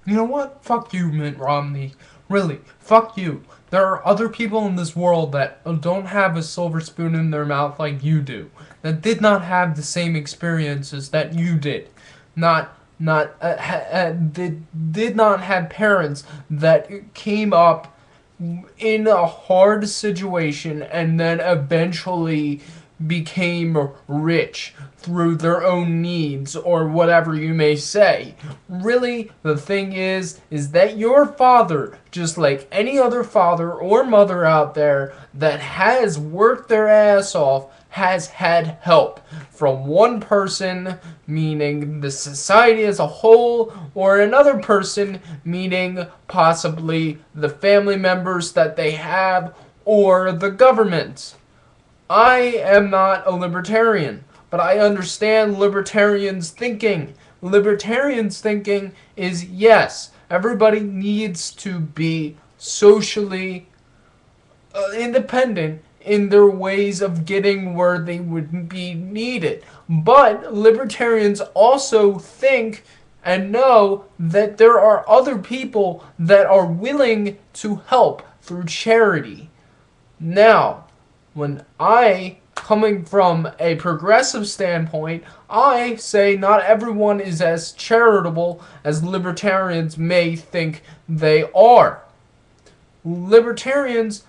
You know what? Fuck you, Mitt Romney. Really, fuck you. There are other people in this world that don't have a silver spoon in their mouth like you do. That did not have the same experiences that you did. Did not have parents that came up in a hard situation and then eventually became rich through their own needs or whatever you may say. Really, the thing is that your father, just like any other father or mother out there that has worked their ass off, has had help from one person, meaning the society as a whole, or another person, meaning possibly the family members that they have, or the government. I am not a libertarian, but I understand libertarians' thinking. Libertarians' thinking is yes, everybody needs to be socially independent in their ways of getting where they would be needed. But libertarians also think and know that there are other people that are willing to help through charity. Now, when coming from a progressive standpoint, I say not everyone is as charitable as libertarians may think they are. Libertarians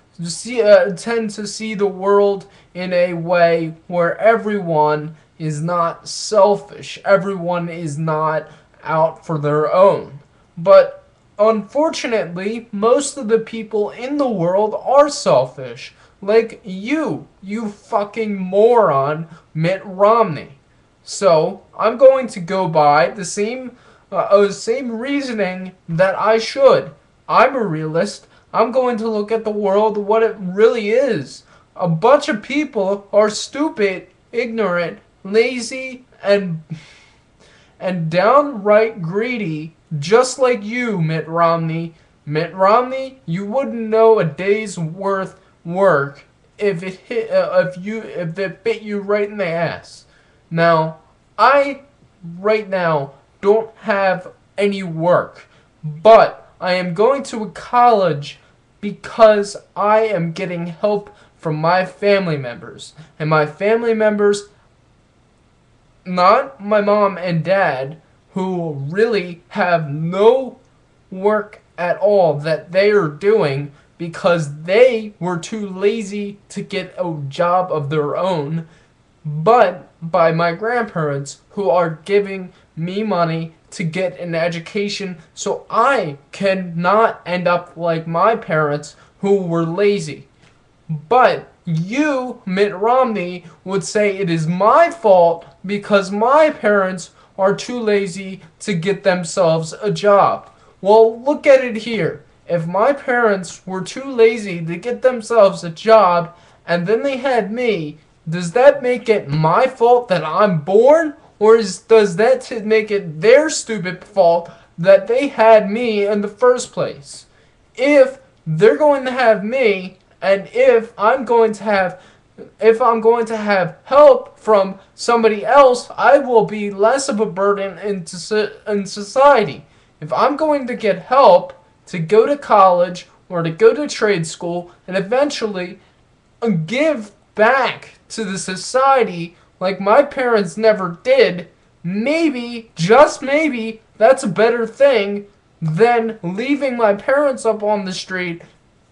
tend to see the world in a way where everyone is not selfish, everyone is not out for their own. But unfortunately, most of the people in the world are selfish. Like you fucking moron, Mitt Romney. So, I'm going to go by the same reasoning that I should. I'm a realist. I'm going to look at the world what it really is. A bunch of people are stupid, ignorant, lazy, and downright greedy, just like you, Mitt Romney. Mitt Romney, you wouldn't know a day's work if it bit you right in the ass. Now, I right now don't have any work, but I am going to a college because I am getting help from my family members. And my family members, not my mom and dad, who really have no work at all that they are doing because they were too lazy to get a job of their own, but by my grandparents who are giving me money to get an education so I can not end up like my parents who were lazy. But you, Mitt Romney, would say it is my fault because my parents are too lazy to get themselves a job. Well, look at it here. If my parents were too lazy to get themselves a job and then they had me, does that make it my fault that I'm born? Or does that make it their stupid fault that they had me in the first place? If they're going to have me, and if I'm going to have help from somebody else, I will be less of a burden in society. If I'm going to get help to go to college or to go to trade school and eventually give back to the society like my parents never did, maybe, just maybe, that's a better thing than leaving my parents up on the street,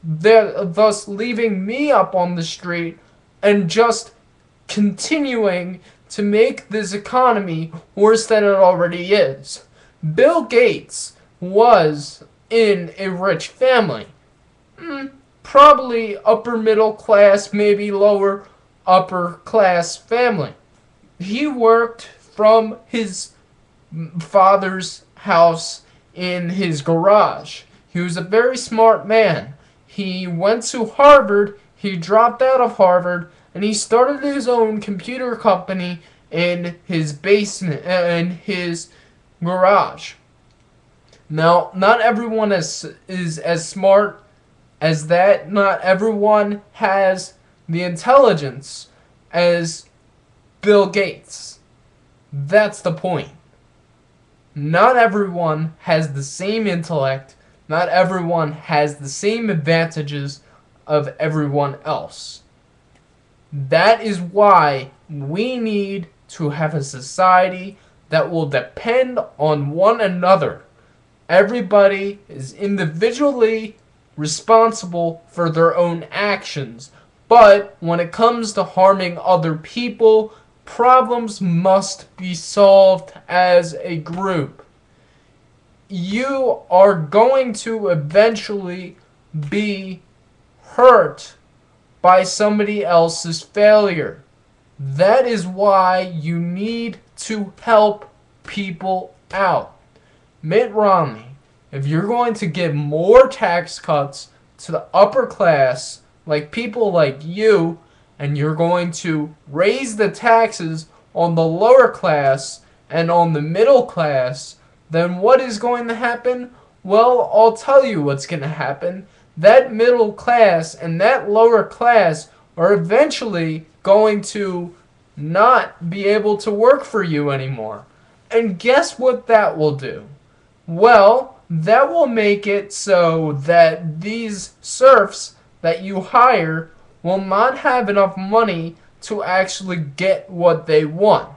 thus leaving me up on the street, and just continuing to make this economy worse than it already is. Bill Gates was in a rich family. Probably upper middle class, maybe lower upper class family. He worked from his father's house in his garage. He was a very smart man. He went to Harvard, he dropped out of Harvard, and he started his own computer company in his basement, in his garage. Now, not everyone is as smart as that. Not everyone has the intelligence as Bill Gates. That's the point. not everyone has the same intellect, not everyone has the same advantages of everyone else. That is why we need to have a society that will depend on one another. Everybody is individually responsible for their own actions, but when it comes to harming other people, problems must be solved as a group. You are going to eventually be hurt by somebody else's failure. That is why you need to help people out. Mitt Romney, if you're going to give more tax cuts to the upper class, like people like you, and you're going to raise the taxes on the lower class and on the middle class, then what is going to happen? Well, I'll tell you what's going to happen. That middle class and that lower class are eventually going to not be able to work for you anymore. And guess what that will do? Well, that will make it so that these serfs that you hire will not have enough money to actually get what they want.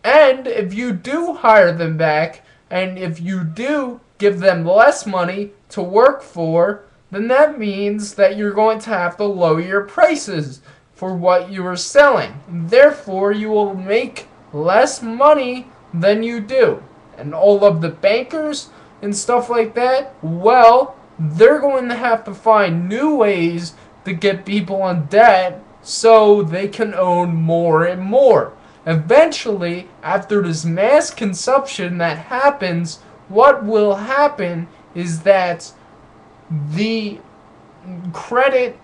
And if you do hire them back, and if you do give them less money to work for, then that means that you're going to have to lower your prices for what you are selling. Therefore, you will make less money than you do. And all of the bankers and stuff like that, well, they're going to have to find new ways to get people in debt so they can own more and more. Eventually, after this mass consumption that happens, what will happen is that the credit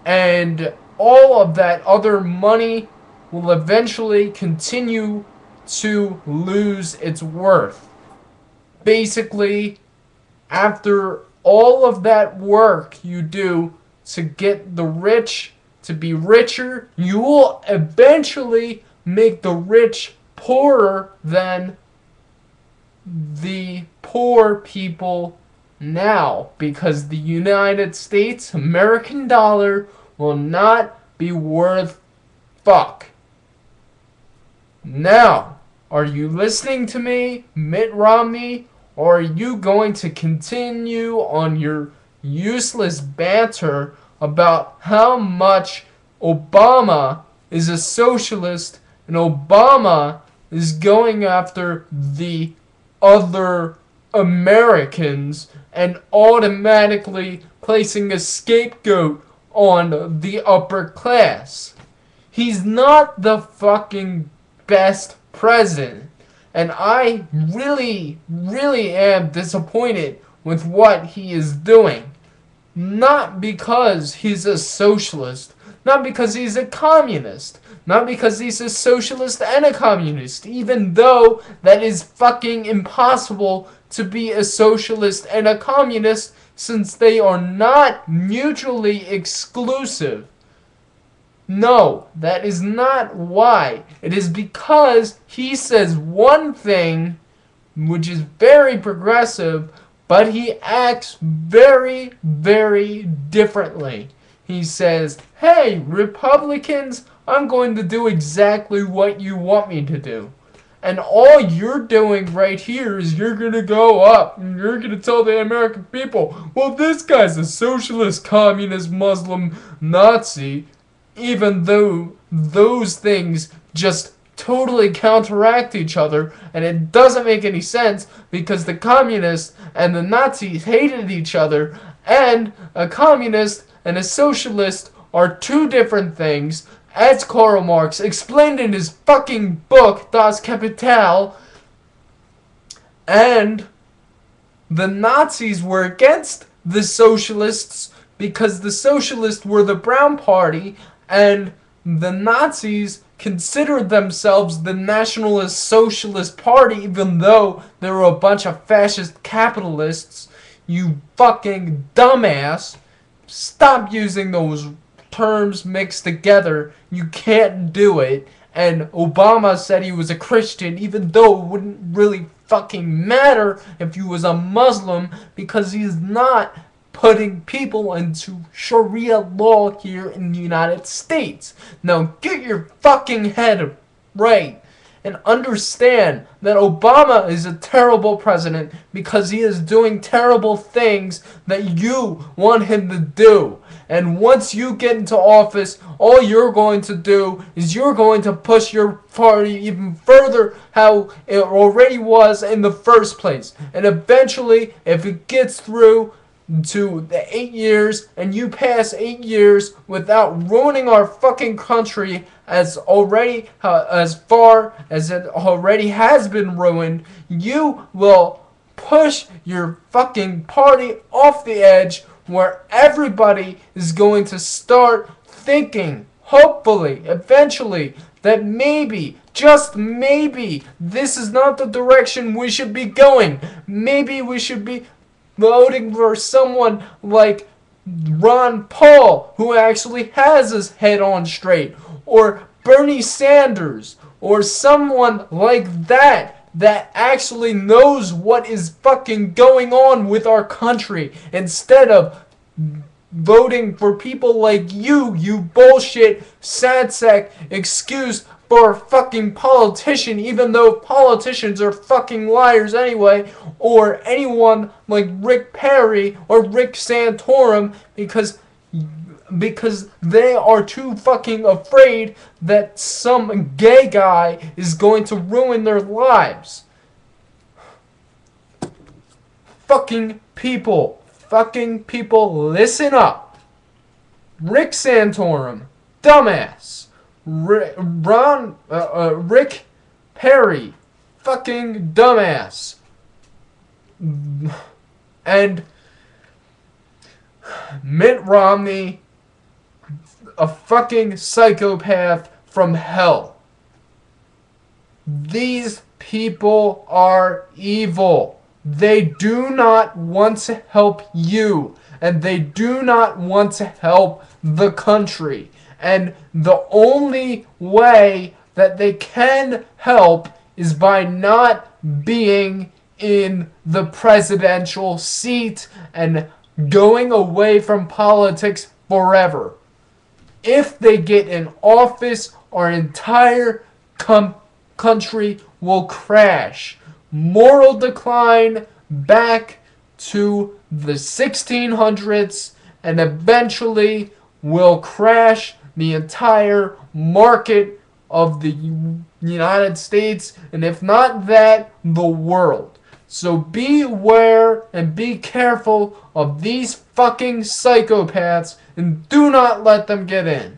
and all of that other money will eventually continue to lose its worth. Basically, after all of that work you do to get the rich to be richer, you will eventually make the rich poorer than the poor people now, because the United States American dollar will not be worth fuck. Now, are you listening to me, Mitt Romney, or are you going to continue on your useless banter about how much Obama is a socialist and Obama is going after the other Americans and automatically placing a scapegoat on the upper class? He's not the fucking best president. And I really, really am disappointed with what he is doing. Not because he's a socialist, not because he's a communist, not because he's a socialist and a communist, even though that is fucking impossible to be a socialist and a communist since they are not mutually exclusive. No, that is not why. It is because he says one thing which is very progressive, but he acts very, very differently. He says, hey, Republicans, I'm going to do exactly what you want me to do. And all you're doing right here is you're going to go up and you're going to tell the American people, well, this guy's a socialist, communist, Muslim, Nazi, even though those things just totally counteract each other, and it doesn't make any sense because the communists and the Nazis hated each other, and a communist and a socialist are two different things, as Karl Marx explained in his fucking book, Das Kapital. And the Nazis were against the socialists because the socialists were the Brown Party, and the Nazis considered themselves the Nationalist Socialist Party, even though they were a bunch of fascist capitalists. You fucking dumbass. Stop using those terms mixed together. You can't do it. and Obama said he was a Christian, even though it wouldn't really fucking matter if he was a Muslim, because he's not putting people into Sharia law here in the United States. Now get your fucking head right and understand that Obama is a terrible president because he is doing terrible things that you want him to do. And once you get into office, all you're going to do is you're going to push your party even further how it already was in the first place. And eventually, if it gets through to the 8 years and you pass 8 years without ruining our fucking country as far as it already has been ruined, you will push your fucking party off the edge where everybody is going to start thinking, hopefully, eventually, that maybe, just maybe, this is not the direction we should be going. Maybe we should be voting for someone like Ron Paul, who actually has his head on straight, or Bernie Sanders, or someone like that actually knows what is fucking going on with our country, instead of voting for people like you bullshit sad sack excuse for a fucking politician, even though politicians are fucking liars anyway, or anyone like Rick Perry or Rick Santorum, because they are too fucking afraid that some gay guy is going to ruin their lives. Fucking people, listen up. Rick Santorum, dumbass. Rick Perry, fucking dumbass. And Mitt Romney, a fucking psychopath from hell. These people are evil. They do not want to help you, and they do not want to help the country. And the only way that they can help is by not being in the presidential seat and going away from politics forever. If they get in office, our entire country will crash. Moral decline back to the 1600s, and eventually will crash the entire market of the United States, and if not that, the world. So beware and be careful of these fucking psychopaths, and do not let them get in.